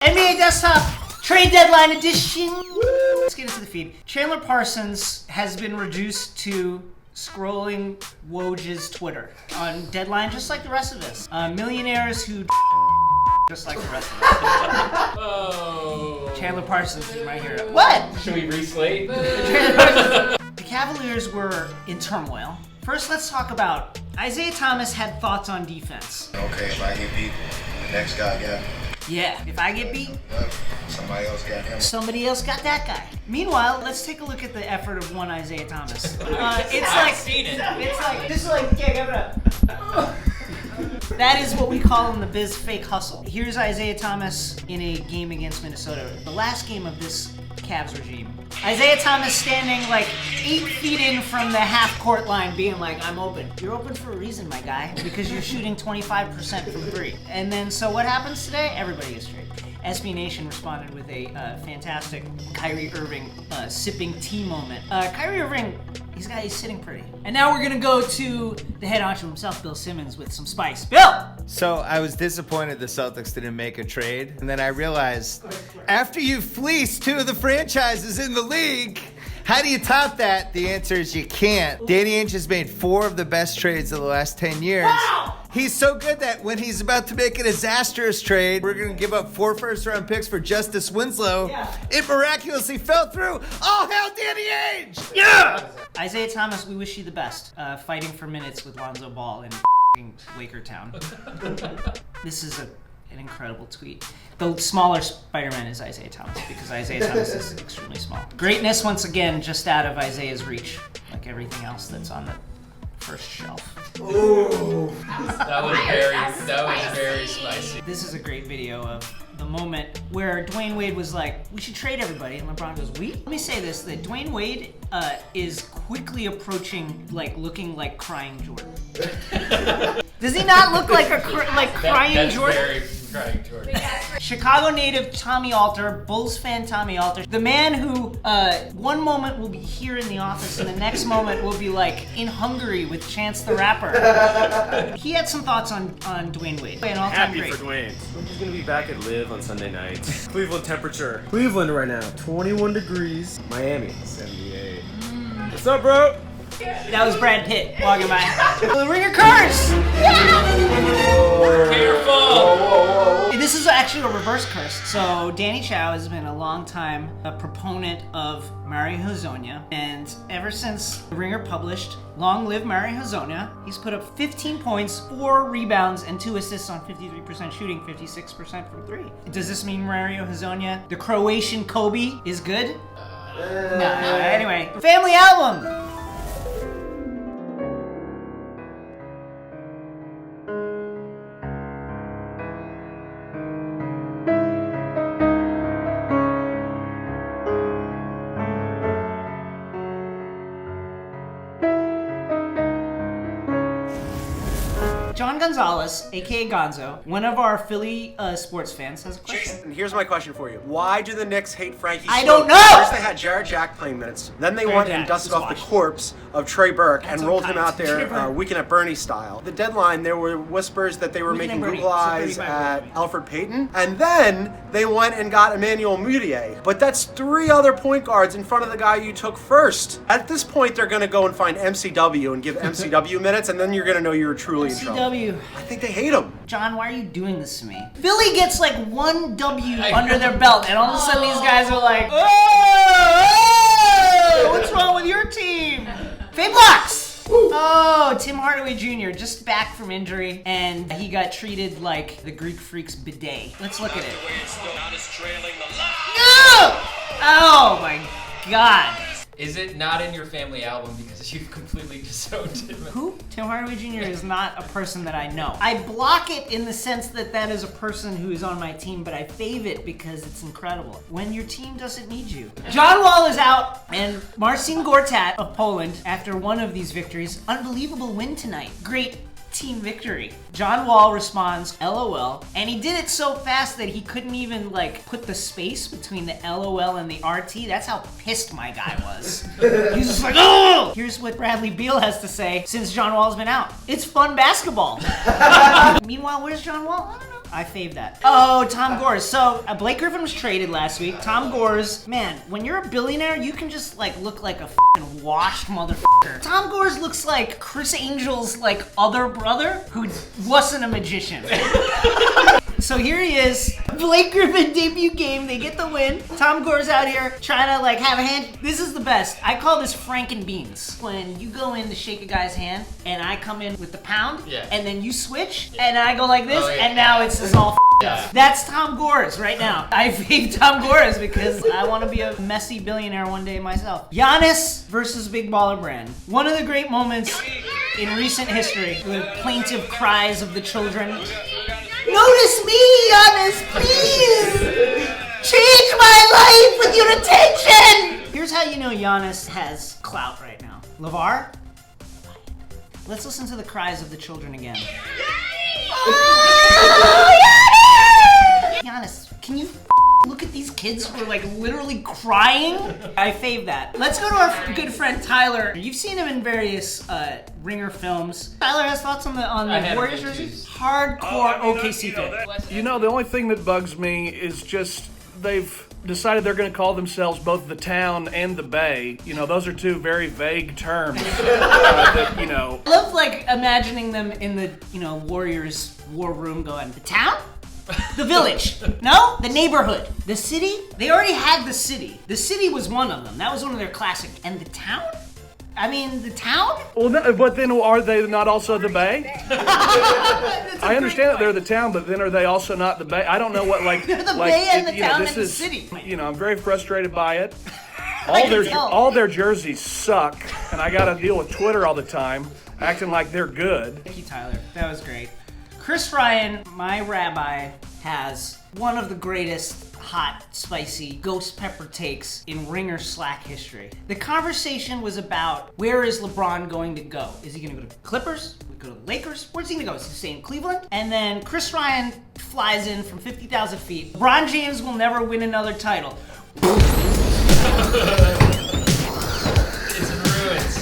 NBA Desktop Trade Deadline Edition. Let's get into the feed. Chandler Parsons has been reduced to scrolling Woj's Twitter on deadline, just like the rest of us. Millionaires who just like the rest of us. Oh. Chandler Parsons is my hero. What? Should we reslate? The Cavaliers were in turmoil. First, let's talk about Isaiah Thomas had thoughts on defense. Okay, if I get beat, the next guy got me. Yeah, if I get beat, Somebody else got him. somebody else got that guy. Meanwhile, let's take a look at the effort of one Isaiah Thomas. It's I've like seen it. It's like this is like yeah, give it up. That is what we call in the biz fake hustle. Here's Isaiah Thomas in a game against Minnesota, the last game of this Cavs regime. Isaiah Thomas standing like 8 feet in from the half-court line being like, I'm open. You're open for a reason, my guy, because you're shooting 25% from 3. And then, so what happens today? Everybody gets traded. SB Nation responded with a fantastic Kyrie Irving sipping tea moment. Kyrie Irving, he's sitting pretty. And now we're gonna go to the head honcho himself, Bill Simmons, with some spice. Bill! So I was disappointed the Celtics didn't make a trade. And then I realized, after you fleeced 2 of the franchises in the league, how do you top that? The answer is you can't. Danny Ainge has made 4 of the best trades of the last 10 years. Wow! He's so good that when he's about to make a disastrous trade, we're going to give up 4 first-round picks for Justice Winslow. Yeah. It miraculously fell through. Oh, hell, Danny Ainge! Yeah! Isaiah Thomas, we wish you the best. Fighting for minutes with Lonzo Ball in Laker Town. This is an incredible tweet. The smaller Spider-Man is Isaiah Thomas because Isaiah Thomas is extremely small. Greatness, once again, just out of Isaiah's reach, like everything else that's on the first shelf. Ooh. That was very spicy. This is a great video of the moment where Dwyane Wade was like, we should trade everybody, and LeBron goes, we? Let me say this, that Dwyane Wade is quickly approaching, like, looking like crying Jordan. Does he not look like a crying That's Jordan? very crying Jordan. Chicago native Tommy Alter, Bulls fan Tommy Alter, the man who one moment will be here in the office and the next moment will be like in Hungary with Chance the Rapper. He had some thoughts on Dwyane Wade. An all-time Happy great. for Dwyane. He's gonna be back at Live on Sunday night. Cleveland temperature. Cleveland right now, 21 degrees. Miami, 78. What's up, bro? That was Brad Pitt walking by. The Ringer curse! Careful! This is actually a reverse curse. So Danny Chow has been a long time a proponent of Mario Hezonja, and ever since The Ringer published Long Live Mario Hezonja, he's put up 15 points, 4 rebounds, and 2 assists on 53% shooting, 56% from 3. Does this mean Mario Hezonja, the Croatian Kobe, is good? No. Anyway, family album! John Gonzalez, aka Gonzo, one of our Philly sports fans, has a question. Jason, here's my question for you. Why do the Knicks hate Frankie I Sloan? don't know! First they had Jared Jack playing minutes. Then they went and Jack dusted is off the washed. corpse of Trey Burke That's and rolled him unkind. out there Trey Burke. Weekend at Bernie style. The deadline, there were whispers that they were Weekend making at Bernie, Google so eyes 35 at Bernie. Alfred Payton. And then they went and got Emmanuel Mudiay. But that's 3 other point guards in front of the guy you took first. At this point, they're going to go and find MCW and give MCW minutes, and then you're going to know you're truly in trouble. CW. I think they hate him. John, why are you doing this to me? Philly gets like 1 W under their belt, and all of a sudden these guys are like, oh, what's wrong with your team? Fade blocks! Oh, Tim Hardaway Jr. just back from injury, and he got treated like the Greek Freak's bidet. Let's look at it. No! Oh my God. Is it not in your family album because you've completely disowned him? Who? Tim Hardaway Jr. is not a person that I know. I block it in the sense that that is a person who is on my team, but I fave it because it's incredible. When your team doesn't need you. John Wall is out, and Marcin Gortat of Poland, after one of these victories, unbelievable win tonight. Great team victory. John Wall responds, LOL, and he did it so fast that he couldn't even like put the space between the LOL and the RT. That's how pissed my guy was. He's just like, oh! Here's what Bradley Beal has to say since John Wall's been out. It's fun basketball. Meanwhile, where's John Wall? I don't know. I fave that. Oh, Tom Gores. So Blake Griffin was traded last week. Tom Gores, man, when you're a billionaire, you can just like look like a fucking washed motherfucker. Tom Gores looks like Chris Angel's like other brother who wasn't a magician. So here he is, Blake Griffin debut game, they get the win. Tom Gores out here trying to like have a hand. This is the best. I call this Franken beans. When you go in to shake a guy's hand and I come in with the pound and then you switch and I go like this and now it's just all up. That's Tom Gores right now. I fave Tom Gores because I want to be a messy billionaire one day myself. Giannis versus Big Baller Brand. One of the great moments in recent history. The plaintive cries of the children. Notice me, Giannis, please! Change my life with your attention! Here's how you know Giannis has clout right now. LeVar? Let's listen to the cries of the children again. Oh, Giannis, can you look at these kids who are like literally crying? I fave that. Let's go to our good friend Tyler. You've seen him in various Ringer films. Tyler has thoughts on the Warriors jerseys? Hardcore OKC fan. You know, the only thing that bugs me is just they've decided they're going to call themselves both the town and the bay. You know, those are two very vague terms that, you know. I love like imagining them in the, you know, Warriors war room going, the town? The village. No? The neighborhood. The city? They already had the city. The city was one of them. That was one of their classic. And the town? I mean, the town? Well, no, but then are they not also the bay? I understand that they're the town, but then are they also not the bay? I don't know what, like... They're the like, bay and the you know, town this and the is, city. You know, I'm very frustrated by it. I All their jerseys suck, and I got to deal with Twitter all the time, acting like they're good. Thank you, Tyler. That was great. Chris Ryan, my rabbi, has one of the greatest hot, spicy ghost pepper takes in Ringer Slack history. The conversation was about where is LeBron going to go? Is he going to go to Clippers? Go to the Lakers? Where's he going to go? Is he staying in Cleveland? And then Chris Ryan flies in from 50,000 feet. LeBron James will never win another title. It's in ruins.